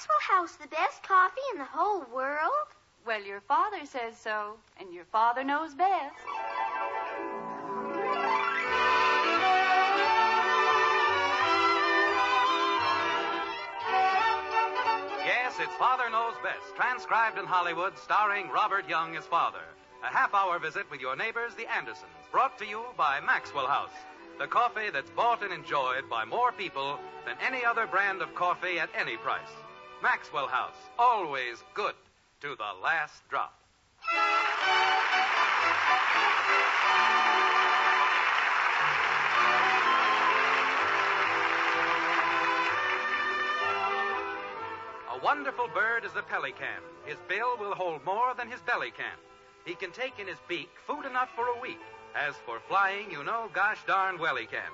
Maxwell House the best coffee in the whole world? Well, your father says so, and your father knows best. Yes, it's Father Knows Best, transcribed in Hollywood, starring Robert Young as father. A half-hour visit with your neighbors, the Andersons, brought to you by Maxwell House, the coffee that's bought and enjoyed by more people than any other brand of coffee at any price. Maxwell House, always good to the last drop. A wonderful bird is the pelican. His bill will hold more than his belly can. He can take in his beak food enough for a week. As for flying, you know gosh darn well he can.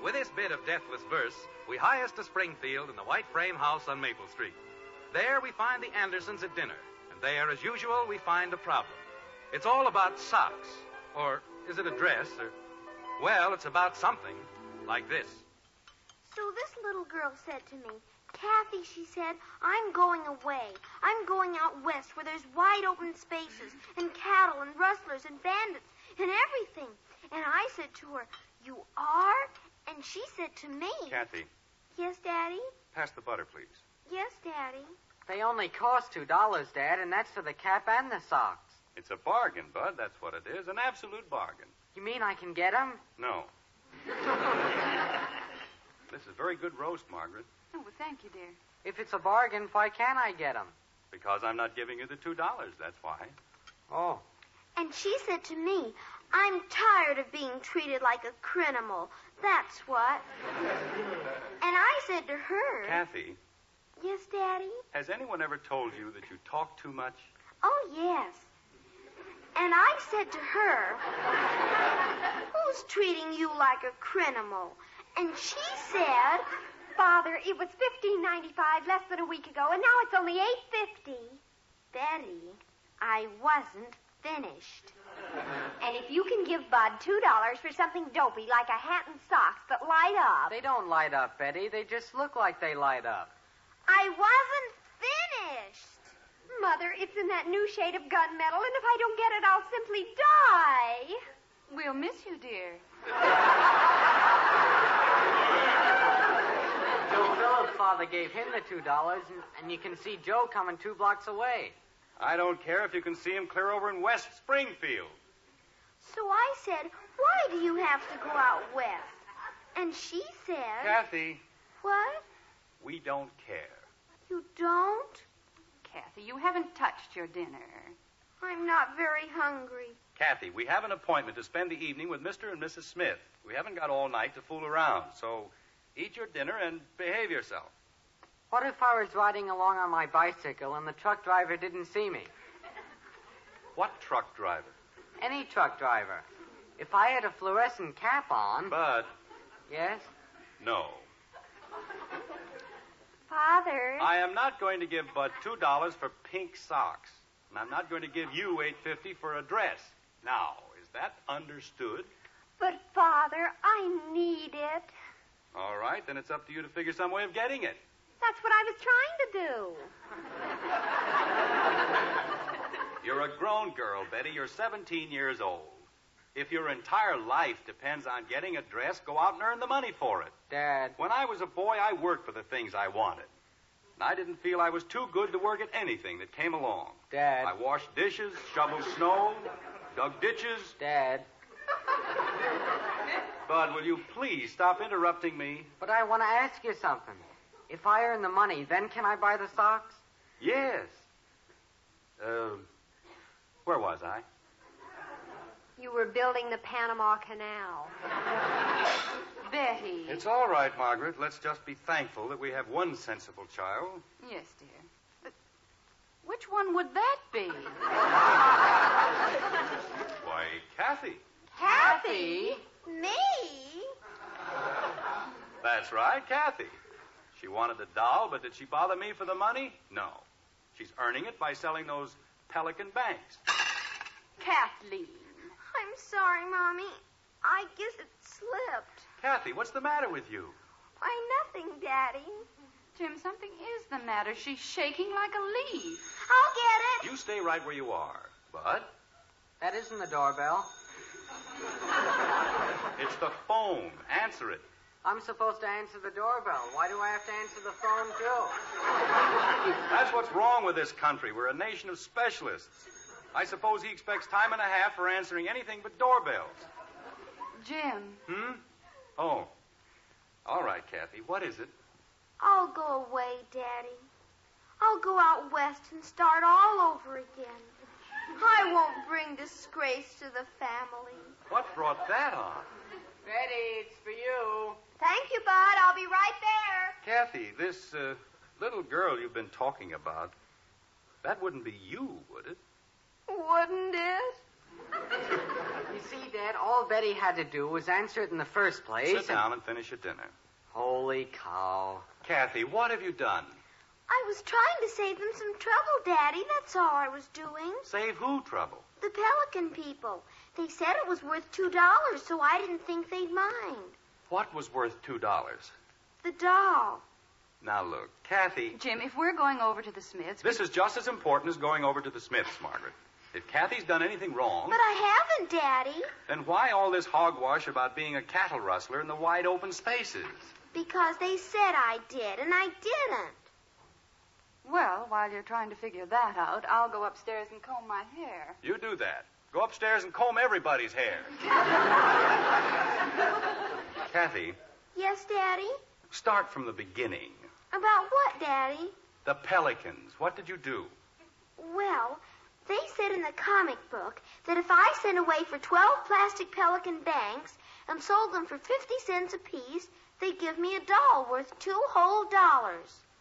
With this bit of deathless verse, we hie us to Springfield in the white frame house on Maple Street. There we find the Andersons at dinner, and there, as usual, we find a problem. It's all about socks. Or is it a dress? Well, it's about something like this. So this little girl said to me, Kathy, she said, I'm going away. I'm going out west where there's wide open spaces and cattle and rustlers and bandits and everything. And I said to her, you are? And she said to me... Kathy. Yes, Daddy? Pass the butter, please. Yes, Daddy. They only cost $2, Dad, and that's for the cap and the socks. It's a bargain, Bud. That's what it is. An absolute bargain. You mean I can get them? No. This is very good roast, Margaret. Oh, well, thank you, dear. If it's a bargain, why can't I get them? Because I'm not giving you the $2, that's why. Oh. And she said to me, I'm tired of being treated like a criminal. That's what. And I said to her... Kathy. Yes, Daddy? Has anyone ever told you that you talk too much? Oh, yes. And I said to her, who's treating you like a criminal? And she said... Father, it was $15.95 less than a week ago, and now it's only $8.50. Betty, I wasn't finished. And if you can give Bud $2 for something dopey like a hat and socks that light up... They don't light up, Betty. They just look like they light up. I wasn't finished. Mother, it's in that new shade of gunmetal, and if I don't get it, I'll simply die. We'll miss you, dear. Joe Phillips' father gave him the $2, and you can see Joe coming 2 blocks away. I don't care if you can see him clear over in West Springfield. So I said, why do you have to go out west? And she said... Kathy. What? We don't care. You don't? Kathy, you haven't touched your dinner. I'm not very hungry. Kathy, we have an appointment to spend the evening with Mr. and Mrs. Smith. We haven't got all night to fool around, so eat your dinner and behave yourself. What if I was riding along on my bicycle and the truck driver didn't see me? What truck driver? Any truck driver. If I had a fluorescent cap on... Bud. Yes? No. Father... I am not going to give Bud $2 for pink socks. And I'm not going to give you $8.50 for a dress. Now, is that understood? But, Father, I need it. All right, then it's up to you to figure some way of getting it. That's what I was trying to do. You're a grown girl, Betty. You're 17 years old. If your entire life depends on getting a dress, go out and earn the money for it. Dad. When I was a boy, I worked for the things I wanted. And I didn't feel I was too good to work at anything that came along. Dad. I washed dishes, shoveled snow, dug ditches. Dad. Bud, will you please stop interrupting me? But I want to ask you something. If I earn the money, then can I buy the socks? Yes. Where was I? You were building the Panama Canal. Betty. It's all right, Margaret. Let's just be thankful that we have one sensible child. Yes, dear. But which one would that be? Why, Kathy. Kathy? Me? That's right, Kathy. She wanted a doll, but did she bother me for the money? No. She's earning it by selling those Pelican banks. Kathleen. I'm sorry, Mommy. I guess it slipped. Kathy, what's the matter with you? Why, nothing, Daddy. Jim, something is the matter. She's shaking like a leaf. I'll get it. You stay right where you are. Bud, That isn't the doorbell. it's the phone. Answer it. I'm supposed to answer the doorbell. Why do I have to answer the phone, too? That's what's wrong with this country. We're a nation of specialists. I suppose he expects time and a half for answering anything but doorbells. Jim. Oh. All right, Kathy. What is it? I'll go away, Daddy. I'll go out west and start all over again. I won't bring disgrace to the family. What brought that on? Betty, it's for you. Thank you, Bud. I'll be right there. Kathy, this little girl you've been talking about, that wouldn't be you, would it? Wouldn't it? You see, Dad, all Betty had to do was answer it in the first place. Sit down and finish your dinner. Holy cow. Kathy, what have you done? I was trying to save them some trouble, Daddy. That's all I was doing. Save who trouble? The Pelican people. They said it was worth $2, so I didn't think they'd mind. What was worth $2? The doll. Now, look, Kathy, Jim, if we're going over to the Smiths... this is just as important as going over to the Smiths, Margaret. If Kathy's done anything wrong, But I haven't, Daddy. then why all this hogwash about being a cattle rustler in the wide open spaces? Because they said I did, and I didn't. Well, while you're trying to figure that out, I'll go upstairs and comb my hair. You do that. Go upstairs and comb everybody's hair. Kathy, Yes, Daddy? start from the beginning. About what, Daddy? The Pelicans. What did you do? Well, they said in the comic book that if I sent away for 12 plastic Pelican banks and sold them for 50 cents apiece, they'd give me a doll worth $2 whole.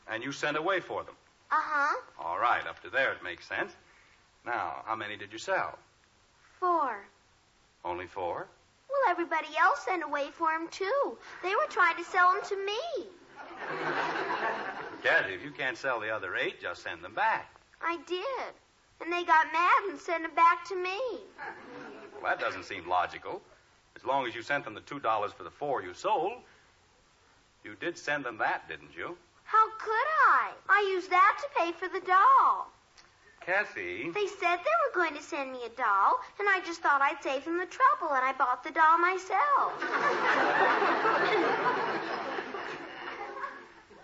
And you sent away for them. Uh-huh. All right, up to there it makes sense. Now, how many did you sell? 4. Only 4? Well, everybody else sent away for them, too. They were trying to sell them to me. Kathy, if you can't sell the other 8, just send them back. I did. And they got mad and sent them back to me. Well, that doesn't seem logical. As long as you sent them the $2 for the 4 you sold. You did send them that, didn't you? How could I? I used that to pay for the doll. Kathy. They said they were going to send me a doll, and I just thought I'd save them the trouble, and I bought the doll myself.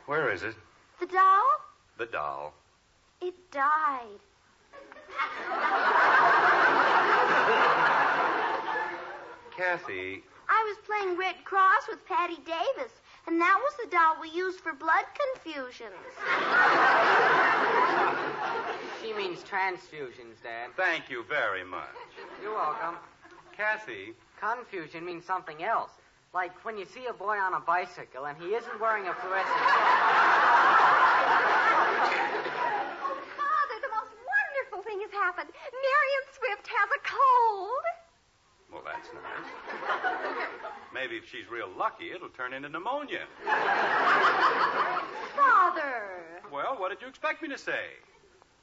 Where is it? The doll? The doll. It died. Kathy. I was playing Red Cross with Patty Davis, and that was the doll we used for blood confusions. She means transfusions, Dad. Thank you very much. You're welcome. Kathy. Confusion means something else. Like when you see a boy on a bicycle and he isn't wearing a fluorescent... Father, the most wonderful thing has happened. Marion Swift has a cold. Well, that's nice. Maybe if she's real lucky, it'll turn into pneumonia. Father. Well, what did you expect me to say?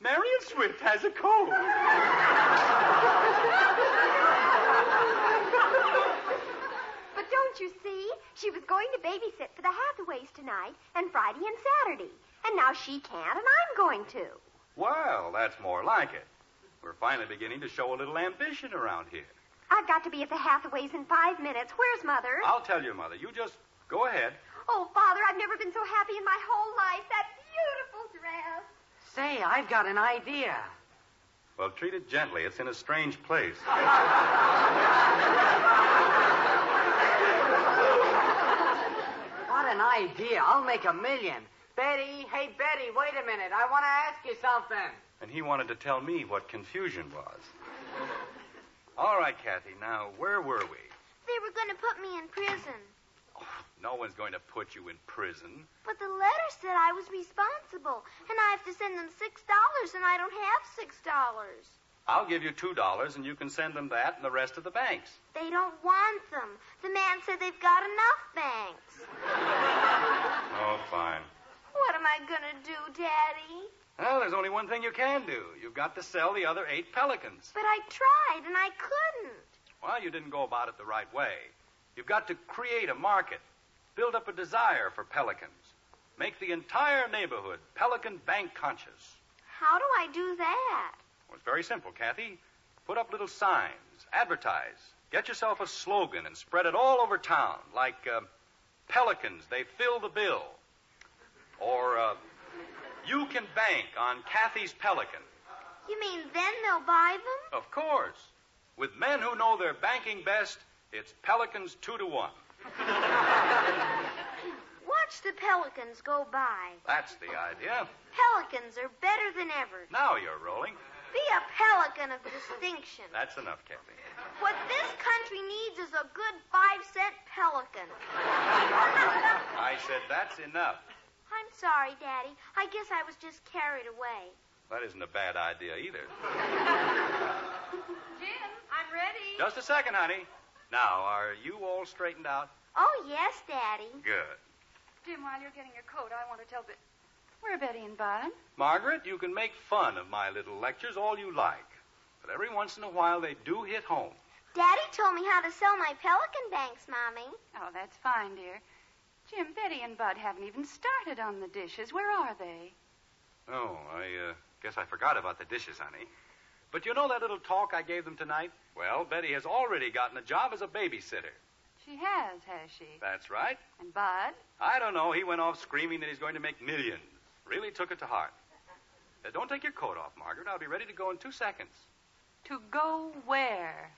Marion Swift has a cold. But don't you see? She was going to babysit for the Hathaways tonight and Friday and Saturday. And now she can't, and I'm going to. Well, that's more like it. We're finally beginning to show a little ambition around here. I've got to be at the Hathaways in 5 minutes. Where's Mother? I'll tell you, Mother. You just go ahead. Oh, Father, I've never been so happy in my whole life. That beautiful dress. Say, I've got an idea. Well, treat it gently. It's in a strange place. What an idea. I'll make $1 million. Betty, hey, Betty, wait a minute. I want to ask you something. And he wanted to tell me what confusion was. All right, Kathy. Now, where were we? They were going to put me in prison. No one's going to put you in prison. But the letter said I was responsible, and I have to send them $6, and I don't have $6. I'll give you $2, and you can send them that and the rest of the banks. They don't want them. The man said they've got enough banks. Oh, fine. What am I going to do, Daddy? Well, there's only one thing you can do. You've got to sell the other 8 Pelicans. But I tried, and I couldn't. Well, you didn't go about it the right way. You've got to create a market, build up a desire for Pelicans. Make the entire neighborhood Pelican Bank conscious. How do I do that? Well, it's very simple, Kathy. Put up little signs, advertise. Get yourself a slogan and spread it all over town, like Pelicans, they fill the bill. Or you can bank on Kathy's Pelican. You mean then they'll buy them? Of course. With men who know their banking best, it's Pelicans 2-to-1. Watch the pelicans go by. That's the idea. Pelicans are better than ever. Now you're rolling. Be a pelican of distinction. That's enough, Kathy. What this country needs is a good 5-cent pelican. I said that's enough. I'm sorry, Daddy. I guess I was just carried away. That isn't a bad idea either. Jim, I'm ready. Just a second, honey. Now, are you all straightened out? Oh, yes, Daddy. Good. Jim, while you're getting your coat, I want to tell Where are Betty and Bud? Margaret, you can make fun of my little lectures all you like. But every once in a while, they do hit home. Daddy told me how to sell my pelican banks, Mommy. Oh, that's fine, dear. Jim, Betty and Bud haven't even started on the dishes. Where are they? Oh, I guess I forgot about the dishes, honey. But you know that little talk I gave them tonight? Well, Betty has already gotten a job as a babysitter. She has she? That's right. And Bud? I don't know. He went off screaming that he's going to make millions. Really took it to heart. Don't take your coat off, Margaret. I'll be ready to go in 2 seconds. To go where?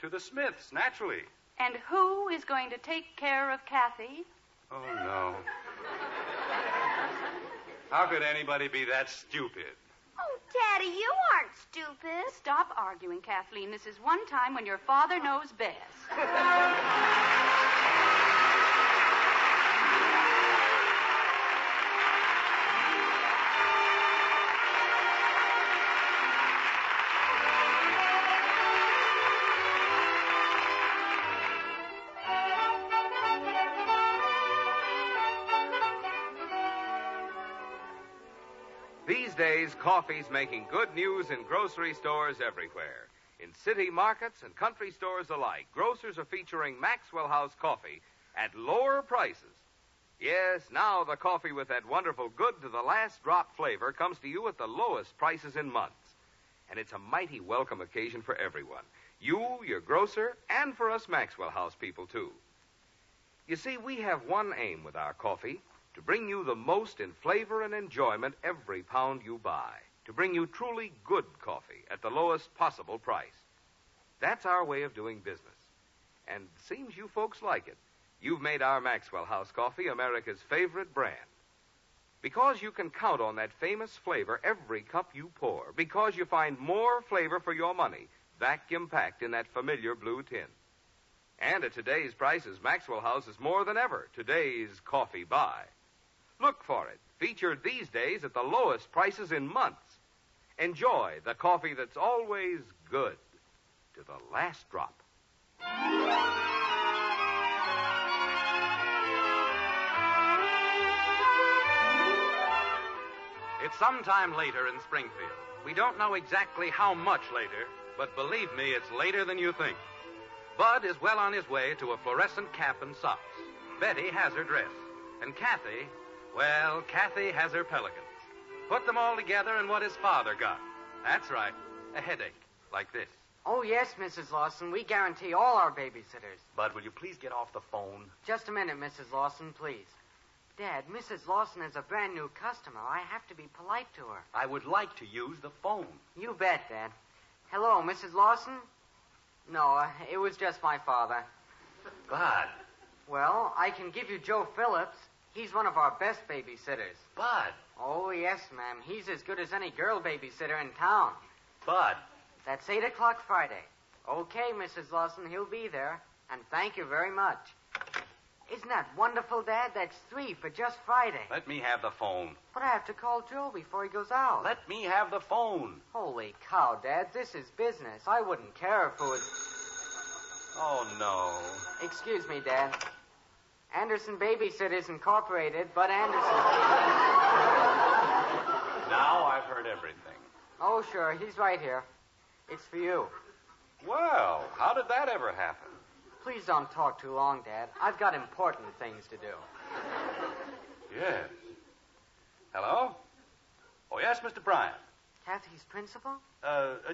To the Smiths, naturally. And who is going to take care of Kathy? Oh, no. How could anybody be that stupid? Oh, Daddy, you aren't stupid. Stop arguing, Kathleen. This is one time when your father knows best. These days, coffee's making good news in grocery stores everywhere. In city markets and country stores alike, grocers are featuring Maxwell House coffee at lower prices. Yes, now the coffee with that wonderful good-to-the-last-drop flavor comes to you at the lowest prices in months. And it's a mighty welcome occasion for everyone. You, your grocer, and for us Maxwell House people, too. You see, we have one aim with our coffee: to bring you the most in flavor and enjoyment every pound you buy. To bring you truly good coffee at the lowest possible price. That's our way of doing business. And it seems you folks like it. You've made our Maxwell House coffee America's favorite brand. Because you can count on that famous flavor every cup you pour. Because you find more flavor for your money, vacuum-packed in that familiar blue tin. And at today's prices, Maxwell House is more than ever today's coffee buy. Look for it, featured these days at the lowest prices in months. Enjoy the coffee that's always good to the last drop. It's sometime later in Springfield. We don't know exactly how much later, but believe me, it's later than you think. Bud is well on his way to a fluorescent cap and socks. Betty has her dress. And Kathy, well, Kathy has her pelicans. Put them all together and what his father got. That's right, a headache like this. Oh, yes, Mrs. Lawson. We guarantee all our babysitters. Bud, will you please get off the phone? Just a minute, Mrs. Lawson, please. Dad, Mrs. Lawson is a brand new customer. I have to be polite to her. I would like to use the phone. You bet, Dad. Hello, Mrs. Lawson? No, it was just my father. Bud. Well, I can give you Joe Phillips. He's one of our best babysitters. Bud. Oh, yes, ma'am. He's as good as any girl babysitter in town. Bud. That's 8 o'clock Friday. Okay, Mrs. Lawson, he'll be there. And thank you very much. Isn't that wonderful, Dad? That's 3 for just Friday. Let me have the phone. But I have to call Joe before he goes out. Let me have the phone. Holy cow, Dad. This is business. I wouldn't care if it was... Oh, no. Excuse me, Dad. Anderson Babysitters Incorporated, Bud Anderson. Now I've heard everything. Oh, sure. He's right here. It's for you. Well, how did that ever happen? Please don't talk too long, Dad. I've got important things to do. Yes. Yes, Mr. Bryant. Kathy's principal?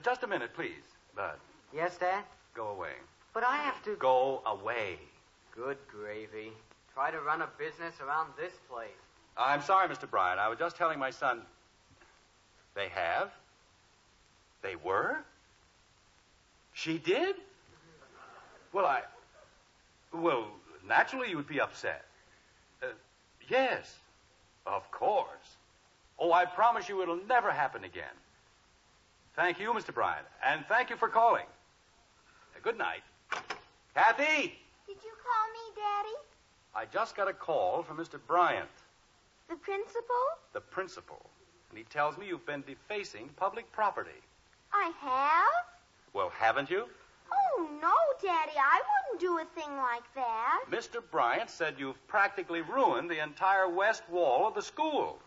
Just a minute, please. Bud, Yes, Dad? go away. But I have to... Go away. Good gravy. Try to run a business around this place. I'm sorry, Mr. Bryant. I was just telling my son. They have? They were? She did? Well, naturally you would be upset. Yes, of course. Oh, I promise you it'll never happen again. Thank you, Mr. Bryant, and thank you for calling. Good night. Kathy! Did you call me, Daddy? I just got a call from Mr. Bryant, The principal? the principal, and he tells me you've been defacing public property. I have? Well, haven't you? Oh, no, Daddy. I wouldn't do a thing like that. Mr. Bryant said you've practically ruined the entire west wall of the school.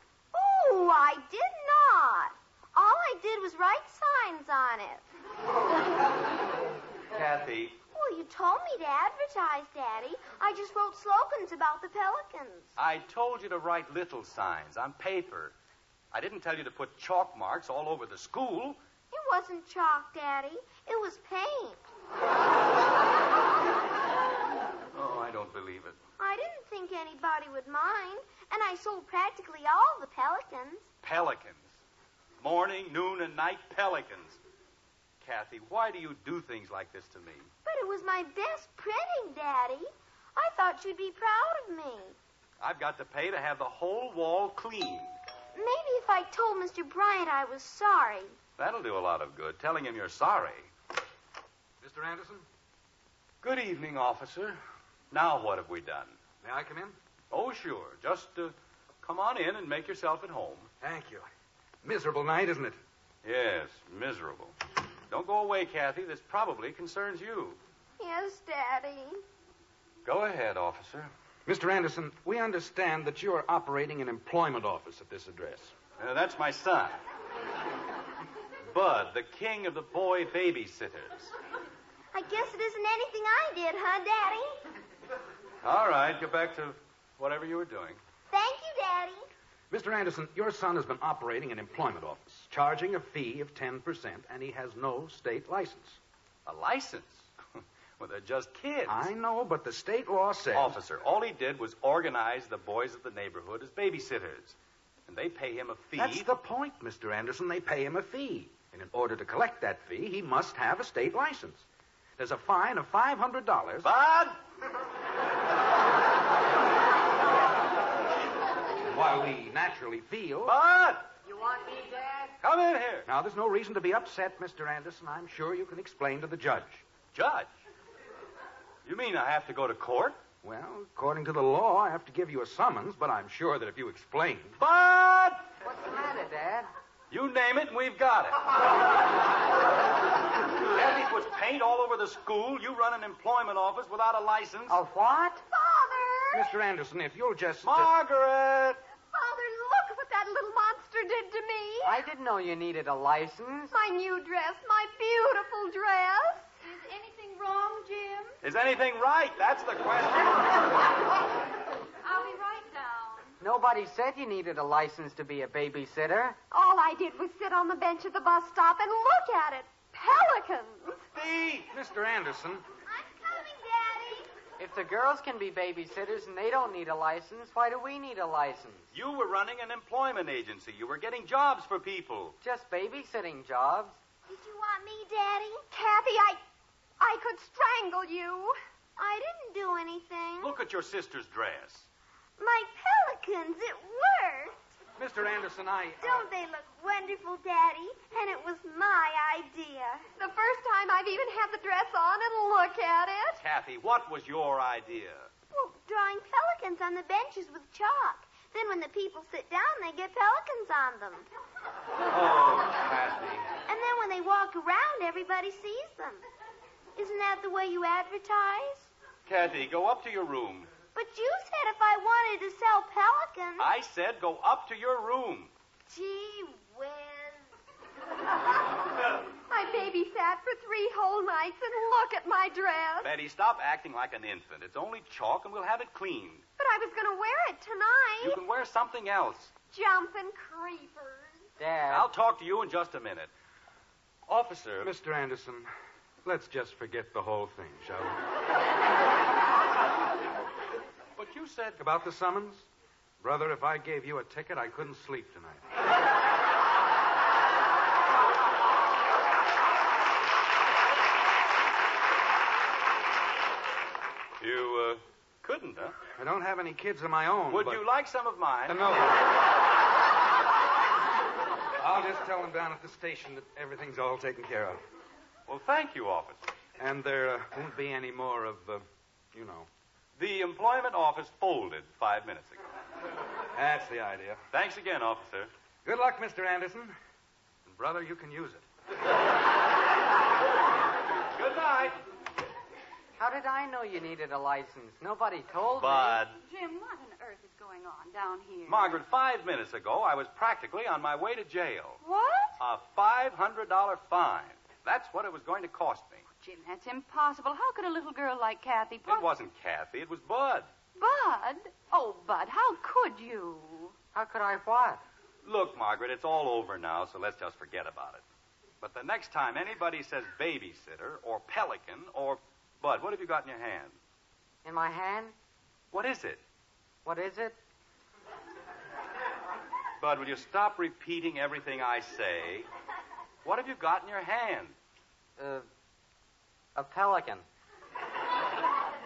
Oh, I did not. All I did was write signs on it. Kathy, Well, you told me to advertise, Daddy. I just wrote slogans about the Pelicans. I told you to write little signs on paper. I didn't tell you to put chalk marks all over the school. It wasn't chalk, Daddy. It was paint. Oh, I don't believe it. I didn't think anybody would mind, and I sold practically all the Pelicans. Pelicans. Morning, noon, and night pelicans. Kathy, why do you do things like this to me? But it was my best printing, Daddy. I thought you'd be proud of me. I've got to pay to have the whole wall cleaned. Maybe if I told Mr. Bryant I was sorry. That'll do a lot of good, telling him you're sorry. Mr. Anderson, Good evening, officer. Now what have we done? may I come in? Oh, sure. Just come on in and make yourself at home. Thank you. Miserable night, isn't it? Yes, miserable. Don't go away, Kathy. This probably concerns you. Yes, Daddy. Go ahead, officer. Mr. Anderson, we understand that you are operating an employment office at this address. That's my son. Bud, the king of the boy babysitters. I guess it isn't anything I did, huh, Daddy? All right, get back to whatever you were doing. Thank you, Daddy. Mr. Anderson, your son has been operating an employment office, charging a fee of 10%, and he has no state license. A license? Well, they're just kids. I know, but the state law says... Officer, all he did was organize the boys of the neighborhood as babysitters. And they pay him a fee. That's the point, Mr. Anderson. They pay him a fee. And in order to collect that fee, he must have a state license. There's a fine of $500. Bud! While we naturally feel... Bud! You want me, Dad? Come in here. Now, there's no reason to be upset, Mr. Anderson. I'm sure you can explain to the judge. Judge? You mean I have to go to court? Well, according to the law, I have to give you a summons, but I'm sure that if you explain... Bud! What's the matter, Dad? You name it and we've got it. Kathy puts paint all over the school. You run an employment office without a license. A what? Father! Mr. Anderson, if you'll just... Margaret! Father, look what that little monster did to me. I didn't know you needed a license. My new dress, my beautiful dress. Is anything wrong, Jim? Is anything right? That's the question. I'll be right down. Nobody said you needed a license to be a babysitter. All I did was sit on the bench at the bus stop and look at it. Pelicans. Steve! Mr. Anderson, I'm coming, Daddy. If the girls can be babysitters and they don't need a license, why do we need a license? You were running an employment agency. You were getting jobs for people. Just babysitting jobs. Did you want me, Daddy? Kathy, I could strangle you. I didn't do anything. Look at your sister's dress. My Pelicans, it worked. Mr. Anderson, Don't they look wonderful, Daddy? And it was my idea. The first time I've even had the dress on and look at it. Kathy, what was your idea? Well, drawing pelicans on the benches with chalk. Then when the people sit down, they get pelicans on them. Oh, Kathy. And then when they walk around, everybody sees them. Isn't that the way you advertise? Kathy, go up to your room. But you said if I wanted to sell pelicans... I said go up to your room. Gee whiz. I babysat for 3 whole nights and look at my dress. Betty, stop acting like an infant. It's only chalk and we'll have it cleaned. But I was going to wear it tonight. You can wear something else. Jumping creepers. Dad. I'll talk to you in just a minute. Officer. Mr. Anderson, let's just forget the whole thing, shall we? But you said... About the summons? Brother, if I gave you a ticket, I couldn't sleep tonight. You, couldn't, huh? I don't have any kids of my own. Would you like some of mine? No. I'll just tell them down at the station that everything's all taken care of. Well, thank you, officer. And there won't be any more of, you know. The employment office folded 5 minutes ago. That's the idea. Thanks again, officer. Good luck, Mr. Anderson. And, brother, you can use it. Good night. How did I know you needed a license? Nobody told me. Bud. Jim, what on earth is going on down here? Margaret, 5 minutes ago, I was practically on my way to jail. What? A $500 fine. That's what it was going to cost me. Jim, that's impossible. How could a little girl like Kathy... It wasn't Kathy. It was Bud. Bud? Oh, Bud, how could you? How could I what? Look, Margaret, it's all over now, so let's just forget about it. But the next time anybody says babysitter or pelican or... Bud, what have you got in your hand? In my hand? What is it? What is it? Bud, will you stop repeating everything I say? What have you got in your hand? A pelican.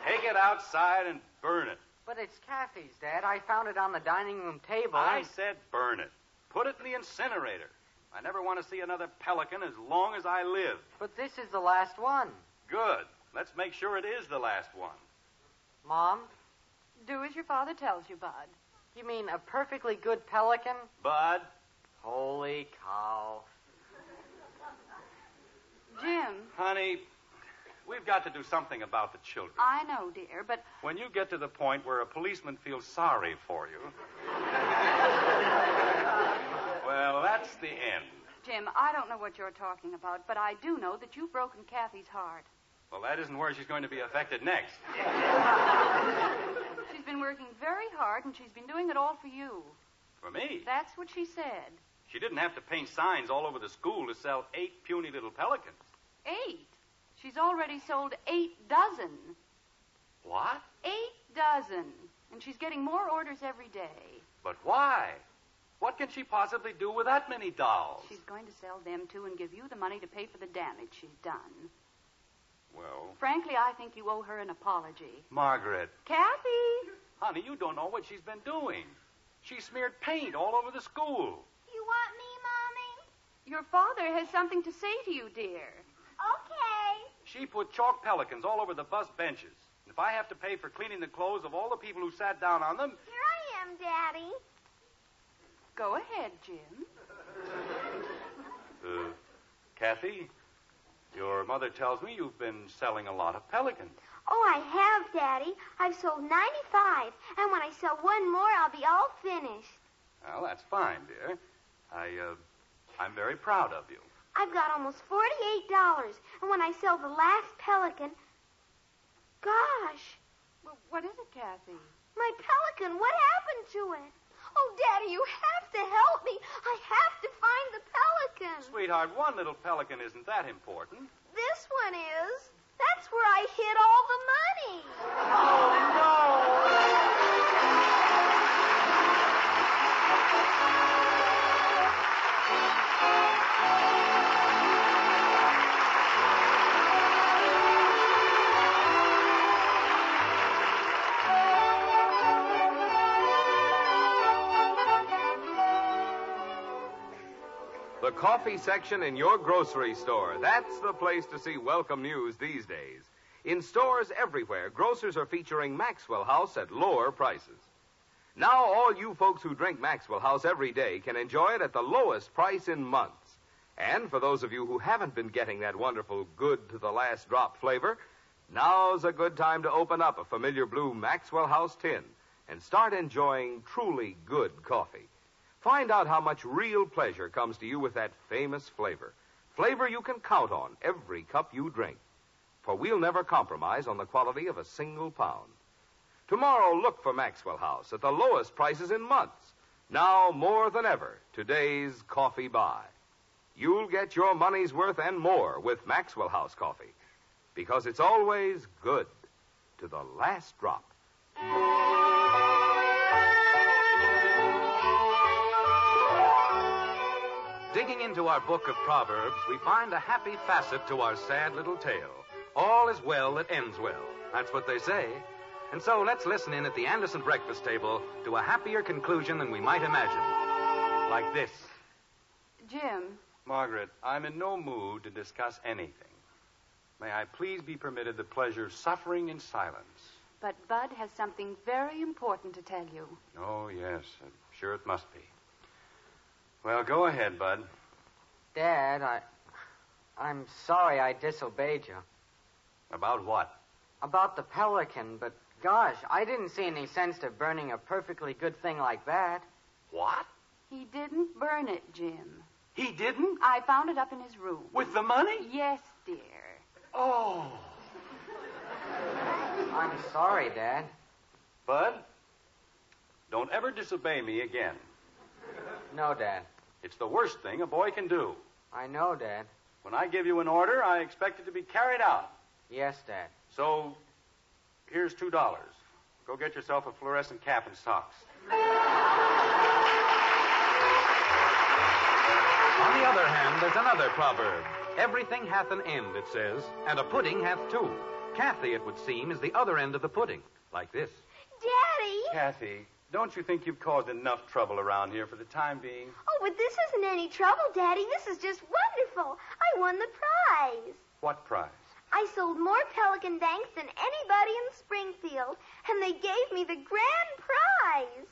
Take it outside and burn it. But it's Kathy's, Dad. I found it on the dining room table. I said burn it. Put it in the incinerator. I never want to see another pelican as long as I live. But this is the last one. Good. Let's make sure it is the last one. Mom, Do as your father tells you, Bud. you mean a perfectly good pelican? Bud, Holy cow. Jim, honey, we've got to do something about the children. I know, dear, but When you get to the point where a policeman feels sorry for you, well, that's the end. Jim, I don't know what you're talking about, but I do know that you've broken Kathy's heart. Well, that isn't where she's going to be affected next. She's been working very hard, and she's been doing it all for you. For me, That's what she said. she didn't have to paint signs all over the school to sell 8 puny little pelicans. 8. She's already sold 8 dozen. What? 8 dozen. And she's getting more orders every day. But why? What can she possibly do with that many dolls? She's going to sell them, too, and give you the money to pay for the damage she's done. Well, Frankly, I think you owe her an apology. Margaret, Kathy! honey, you don't know what she's been doing. She smeared paint all over the school. You want me, Mommy? Your father has something to say to you, dear. Okay. She put chalk pelicans all over the bus benches. If I have to pay for cleaning the clothes of all the people who sat down on them, Here I am, Daddy. Go ahead, Jim. Kathy, your mother tells me you've been selling a lot of pelicans. Oh, I have, Daddy. I've sold 95, and when I sell one more, I'll be all finished. Well, that's fine, dear. I'm very proud of you. I've got almost $48, and when I sell the last pelican... Gosh, Well, what is it, Kathy? my pelican, what happened to it? Oh, Daddy, you have to help me. I have to find the pelican. Sweetheart, one little pelican isn't that important. This one is. That's where I hid all the money. The coffee section in your grocery store. That's the place to see welcome news these days. In stores everywhere, grocers are featuring Maxwell House at lower prices. Now, all you folks who drink Maxwell House every day can enjoy it at the lowest price in months. And for those of you who haven't been getting that wonderful good to the last drop flavor, now's a good time to open up a familiar blue Maxwell House tin and start enjoying truly good coffee. Find out how much real pleasure comes to you with that famous flavor. Flavor you can count on every cup you drink. For we'll never compromise on the quality of a single pound. Tomorrow, look for Maxwell House at the lowest prices in months. Now, more than ever, today's coffee buy. You'll get your money's worth and more with Maxwell House coffee, because it's always good to the last drop. Digging into our book of Proverbs, we find a happy facet to our sad little tale. All is well that ends well. That's what they say. And so let's listen in at the Anderson breakfast table to a happier conclusion than we might imagine. Like this. Jim, Margaret, I'm in no mood to discuss anything. May I please be permitted the pleasure of suffering in silence? but Bud has something very important to tell you. Oh, yes. I'm sure it must be. Well, go ahead, Bud. Dad, I'm sorry I disobeyed you. About what? About the Pelican, but gosh, I didn't see any sense to burning a perfectly good thing like that. What? He didn't burn it, Jim. He didn't? I found it up in his room. With the money? Yes, dear. Oh. I'm sorry, Dad. Bud, don't ever disobey me again. No, Dad. It's the worst thing a boy can do. I know, Dad. When I give you an order, I expect it to be carried out. Yes, Dad. So, here's $2. Go get yourself a fluorescent cap and socks. On the other hand, there's another proverb. Everything hath an end, it says, and a pudding hath two. Kathy, it would seem, is the other end of the pudding, like this. Daddy! Kathy, don't you think you've caused enough trouble around here for the time being? Oh, but this isn't any trouble, Daddy. This is just wonderful. I won the prize. What prize? I sold more Pelican Banks than anybody in Springfield, and they gave me the grand prize.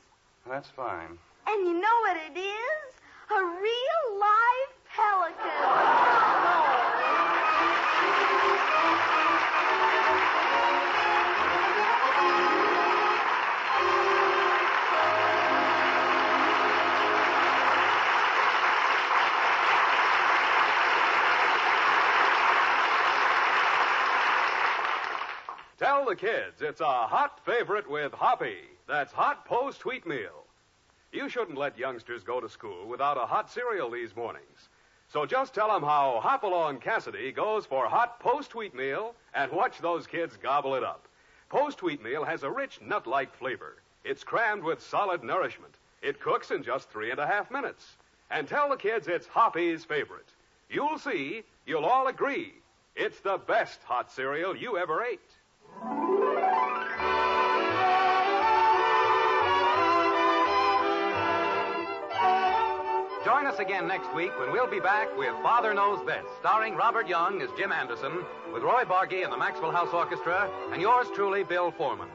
That's fine. And you know what it is? A real live pelican. Tell the kids it's a hot favorite with Hoppy. That's hot post wheat meal. You shouldn't let youngsters go to school without a hot cereal these mornings. So just tell them how Hopalong Cassidy goes for hot post wheat meal and watch those kids gobble it up. Post wheat meal has a rich nut-like flavor. It's crammed with solid nourishment. It cooks in just 3.5 minutes. And tell the kids it's Hoppy's favorite. You'll see, you'll all agree, it's the best hot cereal you ever ate. Join us again next week when we'll be back with Father Knows Best, starring Robert Young as Jim Anderson, with Roy Bargy and the Maxwell House Orchestra, and yours truly, Bill Foreman.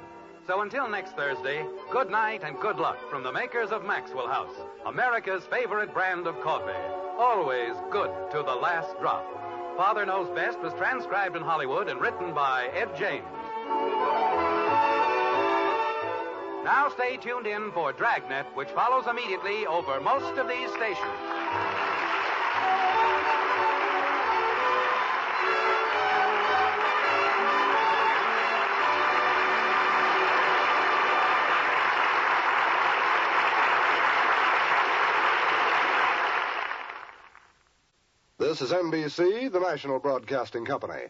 So until next Thursday, good night and good luck from the makers of Maxwell House, America's favorite brand of coffee. Always good to the last drop. Father Knows Best was transcribed in Hollywood and written by Ed James. Now stay tuned in for Dragnet, which follows immediately over most of these stations. This is NBC, the national broadcasting company.